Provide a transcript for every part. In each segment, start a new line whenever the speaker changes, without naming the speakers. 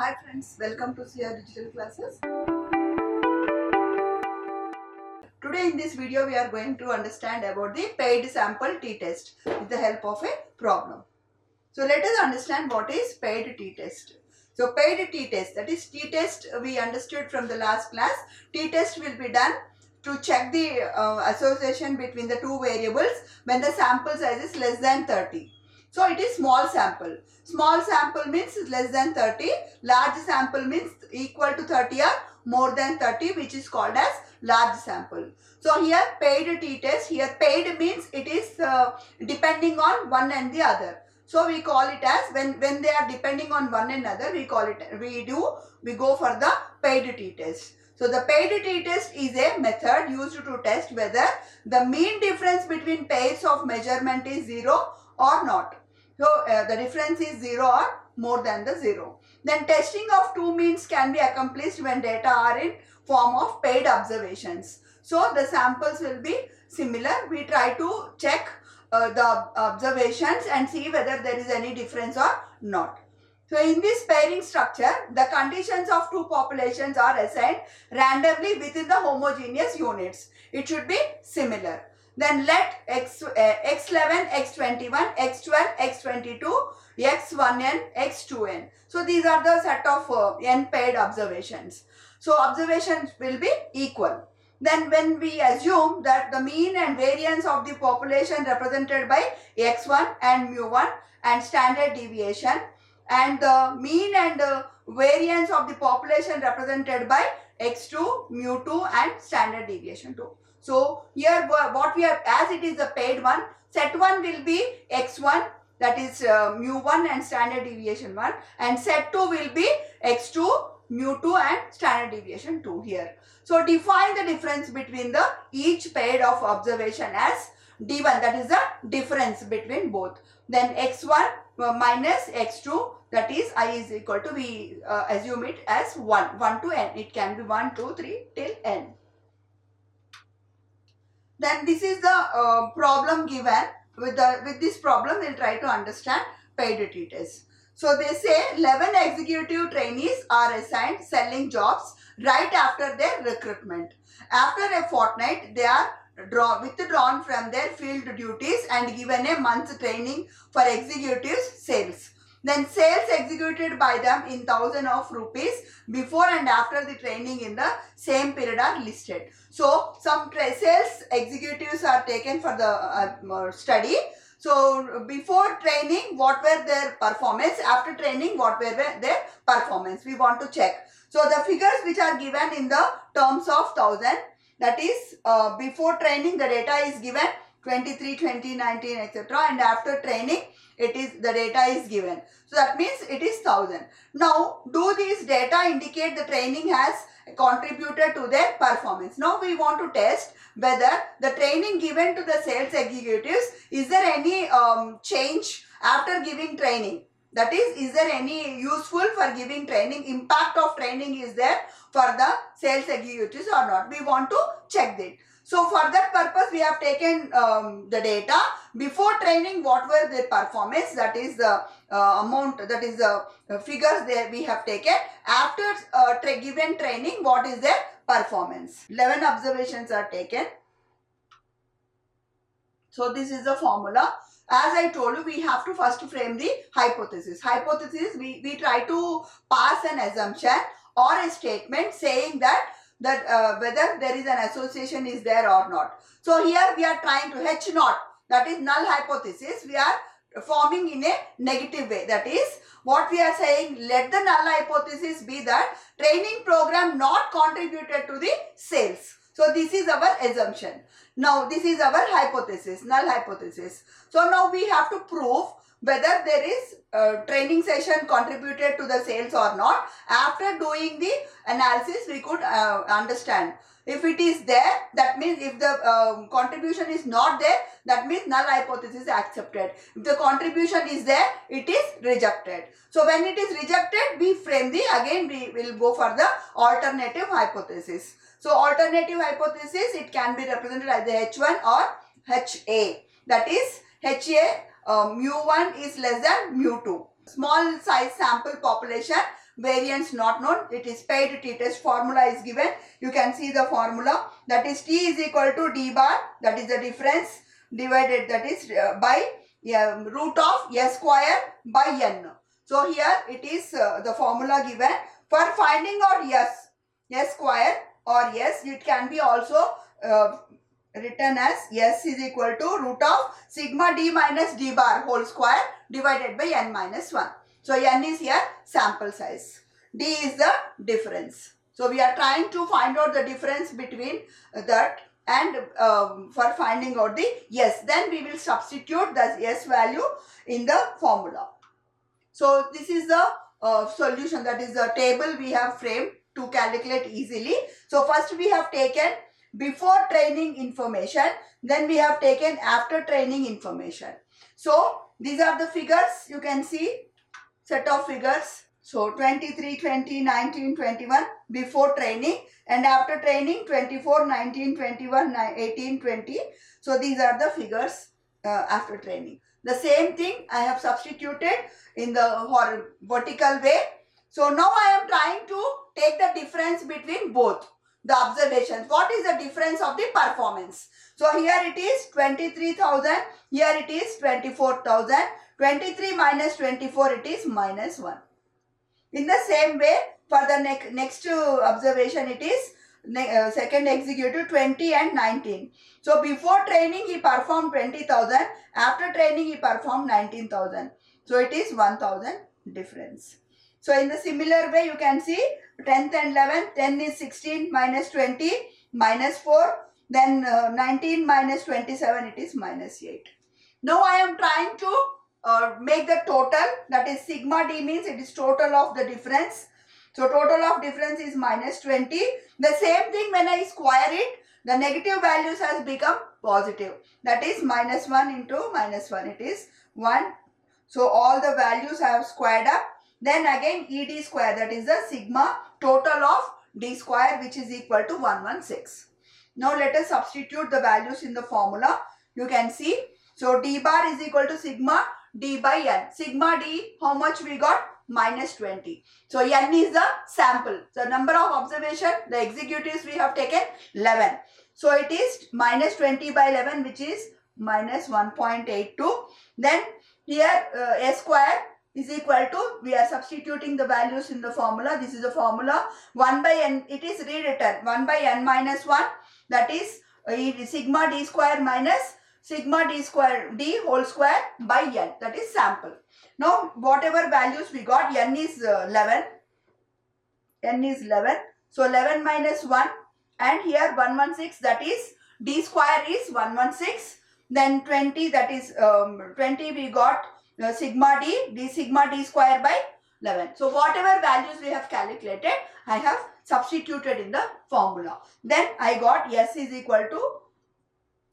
Hi friends, welcome to CR Digital Classes. Today in this video we are going to understand about the paid sample t-test with the help of a problem. So let us understand what is paid t-test. So paid t-test, that is t-test we understood from the last class. T-test will be done to check the association between the two variables when the sample size is less than 30. So it is small sample. Small sample means less than 30. Large sample means equal to 30 or more than 30, which is called as large sample. So here paid t-test, here paid means it is depending on one and the other. So we call it as when they are depending on one another, we go for the paid t-test. So the paid t-test is a method used to test whether the mean difference between pairs of measurement is 0 or not. So the difference is 0 or more than the 0. Then testing of two means can be accomplished when data are in form of paired observations. So the samples will be similar. We try to check the observations and see whether there is any difference or not. So in this pairing structure, the conditions of two populations are assigned randomly within the homogeneous units. It should be similar. Then let x11, x21, x12, x22, x1n, x2n. So these are the set of n paired observations. So observations will be equal. Then when we assume that the mean and variance of the population represented by x1 and mu1 and standard deviation, and the mean and variance of the population represented by x2, mu2 and standard deviation 2. So here what we have, as it is the paid one, set 1 will be x1, that is mu1 and standard deviation 1, and set 2 will be x2, mu2 and standard deviation 2 here. So define the difference between the each pair of observation as d1, that is the difference between both. Then x1 minus x2, that is I is equal to, we assume it as 1 to n. It can be 1, 2, 3 till n. Then this is the problem given. With this problem we'll try to understand paid t-test. So they say 11 executive trainees are assigned selling jobs right after their recruitment. After a fortnight, they are withdrawn from their field duties and given a month's training for executives sales. Then sales executed by them in thousands of rupees before and after the training in the same period are listed. So some sales executives are taken for the study. So before training, what were their performance? After training, what were their performance? We want to check. So the figures which are given in the terms of 1000, that is before training the data is given 23, 20, 19, etc. And after training it is the data is given. So that means it is 1000. Now do these data indicate the training has contributed to their performance? Now we want to test whether the training given to the sales executives, is there any change after giving training? That is there any useful for giving training? Impact of training is there for the sales executives or not? We want to check that. So for that purpose we have taken the data. Before training, what were their performance? That is the amount, that is the figures there we have taken. After given training, what is their performance? 11 observations are taken. So this is the formula. As I told you, we have to first frame the hypothesis. Hypothesis, we try to pass an assumption or a statement saying that whether there is an association is there or not. So here we are trying to H naught, that is null hypothesis, we are forming in a negative way. That is what we are saying, let the null hypothesis be that training program not contributed to the sales. So this is our assumption. Now this is our hypothesis, null hypothesis. So now we have to prove whether there is training session contributed to the sales or not. After doing the analysis, we could understand. If it is there, that means if the contribution is not there, that means null hypothesis is accepted. If the contribution is there, it is rejected. So when it is rejected, we frame again we will go for the alternative hypothesis. So alternative hypothesis, it can be represented as the H1 or HA. That is HA, mu1 is less than mu2. Small size sample population variance not known. It is paid t-test. Formula is given. You can see the formula, that is T is equal to D bar, that is the difference, divided, that is by root of S square by N. So here it is the formula given for finding out S square or S. It can be also written as S is equal to root of sigma D minus D bar whole square divided by N minus 1. So N is here sample size. D is the difference. So we are trying to find out the difference between that and for finding out the S. Then we will substitute the S value in the formula. So this is the solution, that is the table we have framed to calculate easily. So first we have taken before training information, then we have taken after training information. So these are the figures, you can see set of figures. So 23, 20, 19, 21 before training, and after training 24, 19, 21, 18, 20. So these are the figures after training. The same thing I have substituted in the vertical way. So now I am trying to take the difference between both the observations. What is the difference of the performance? So here it is 23,000, here it is 24,000. 23 minus 24, it is minus 1. In the same way, for the next observation, it is second executive 20 and 19. So before training he performed 20,000, after training he performed 19,000. So it is 1,000 difference. So in the similar way, you can see 10th and 11th, 10 is 16 minus 20 minus 4, then 19 minus 27, it is minus 8. Now I am trying to make the total, that is sigma D means it is total of the difference. So total of difference is minus 20. The same thing when I square it, the negative values has become positive. That is minus 1 into minus 1, it is 1. So all the values I have squared up. Then again ED square, that is the sigma total of D square, which is equal to 116. Now let us substitute the values in the formula. You can see, so D bar is equal to sigma D by N. Sigma D, how much we got? Minus 20. So N is the sample. The number of observation, the executives we have taken 11. So it is minus 20 by 11, which is minus 1.82. Then here S square is equal to, we are substituting the values in the formula. This is the formula. 1 by N, it is rewritten. 1 by N minus 1, that is sigma D square minus sigma D square D whole square by N, that is sample. Now whatever values we got, N is 11. N is 11. So 11 minus 1, and here 116, that is D square is 116. Then 20, that is 20 we got sigma D sigma D square by 11. So whatever values we have calculated, I have substituted in the formula. Then I got S is equal to,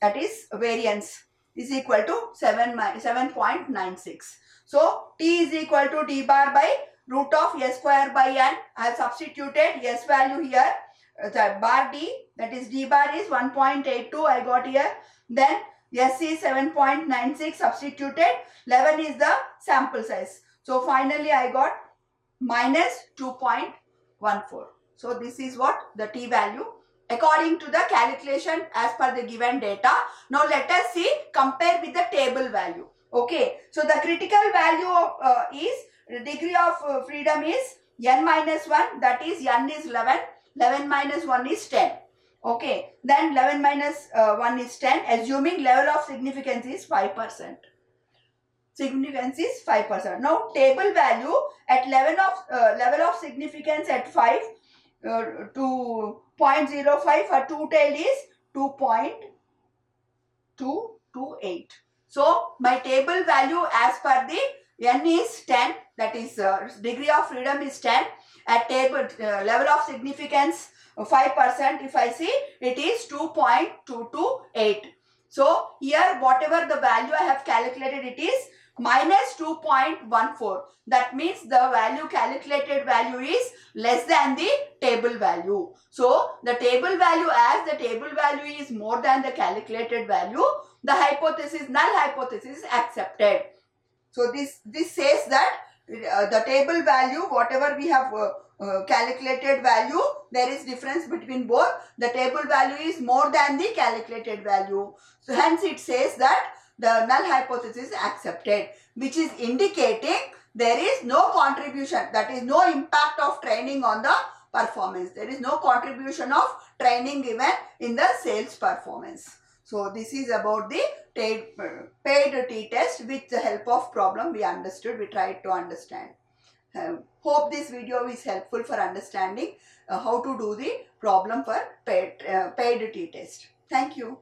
that is variance, is equal to 7.96. So T is equal to D bar by root of S square by N. I have substituted S value here. The bar D, that is D bar is 1.82 I got here. Then S is 7.96 substituted. 11 is the sample size. So finally I got minus 2.14. So this is what the T value according to the calculation as per the given data. Now let us see, compare with the table value. Okay, so the critical value of is degree of freedom is N minus 1, that is N is 11. 11 minus 1 is 10. Okay, then 11 minus 1 is 10, assuming level of significance is 5%. Significance is 5%. Now table value at level of significance at 5 to 0.05 for two-tailed is 2.228. So my table value as per the N is 10, that is degree of freedom is 10. At table level of significance 5%, if I see, it is 2.228. So here whatever the value I have calculated, it is minus 2.14. That means the value calculated value is less than the table value. So the table value, as the table value is more than the calculated value, the hypothesis, null hypothesis is accepted. So this says that the table value, whatever we have calculated value, there is difference between both. The table value is more than the calculated value. So hence it says that the null hypothesis is accepted, which is indicating there is no contribution, that is no impact of training on the performance. There is no contribution of training given in the sales performance. So this is about the paid t-test. With the help of problem we understood, we tried to understand. Hope this video is helpful for understanding how to do the problem for paid t-test. Thank you.